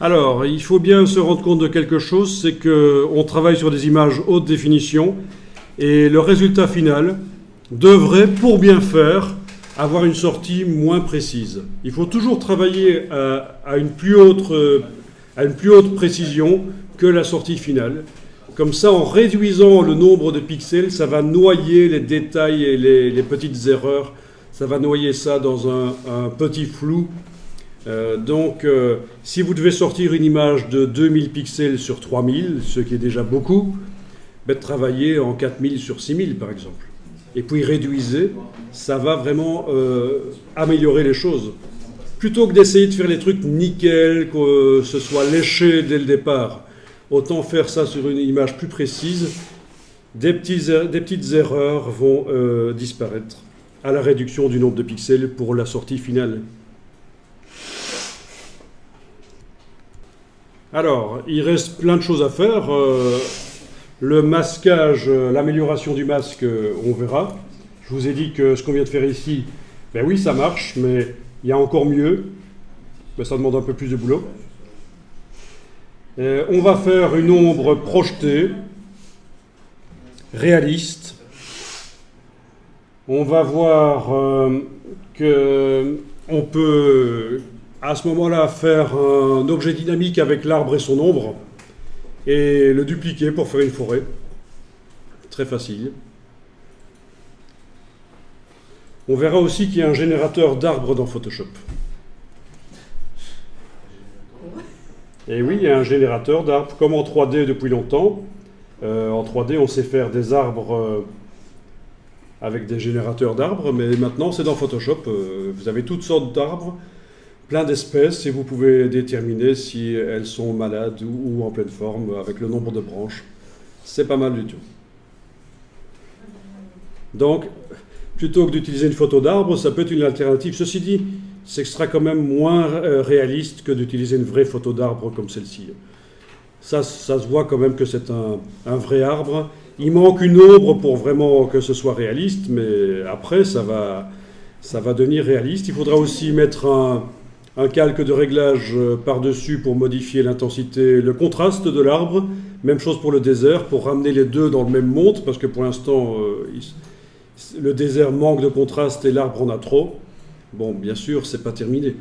Alors, il faut bien se rendre compte de quelque chose, c'est qu'on travaille sur des images haute définition et le résultat final devrait, pour bien faire, avoir une sortie moins précise. Il faut toujours travailler à une plus haute précision que la sortie finale. Comme ça, en réduisant le nombre de pixels, ça va noyer les détails et les petites erreurs. Ça va noyer ça dans un petit flou. Donc, si vous devez sortir une image de 2000 pixels sur 3000, ce qui est déjà beaucoup, travaillez en 4000 sur 6000 par exemple. Et puis réduisez, ça va vraiment améliorer les choses. Plutôt que d'essayer de faire les trucs nickel, que ce soit léché dès le départ, autant faire ça sur une image plus précise. Des petites erreurs vont disparaître à la réduction du nombre de pixels pour la sortie finale. Alors, il reste plein de choses à faire. Le masquage, l'amélioration du masque, on verra. Je vous ai dit que ce qu'on vient de faire ici, ben oui, ça marche, mais il y a encore mieux. Mais ça demande un peu plus de boulot. On va faire une ombre projetée, réaliste. On va voir qu'on peut, à ce moment-là, faire un objet dynamique avec l'arbre et son ombre et le dupliquer pour faire une forêt. Très facile. On verra aussi qu'il y a un générateur d'arbres dans Photoshop. Et oui, il y a un générateur d'arbres, comme en 3D depuis longtemps. En 3D, on sait faire des arbres avec des générateurs d'arbres, mais maintenant, c'est dans Photoshop. Vous avez toutes sortes d'arbres, plein d'espèces, et vous pouvez déterminer si elles sont malades ou en pleine forme, avec le nombre de branches. C'est pas mal du tout. Donc, plutôt que d'utiliser une photo d'arbre, ça peut être une alternative. Ceci dit, ce sera quand même moins réaliste que d'utiliser une vraie photo d'arbre comme celle-ci. Ça se voit quand même que c'est un vrai arbre. Il manque une ombre pour vraiment que ce soit réaliste, mais après, ça va devenir réaliste. Il faudra aussi mettre un calque de réglage par-dessus pour modifier l'intensité, le contraste de l'arbre. Même chose pour le désert, pour ramener les deux dans le même monde, parce que pour l'instant, le désert manque de contraste et l'arbre en a trop. Bon, bien sûr, c'est pas terminé.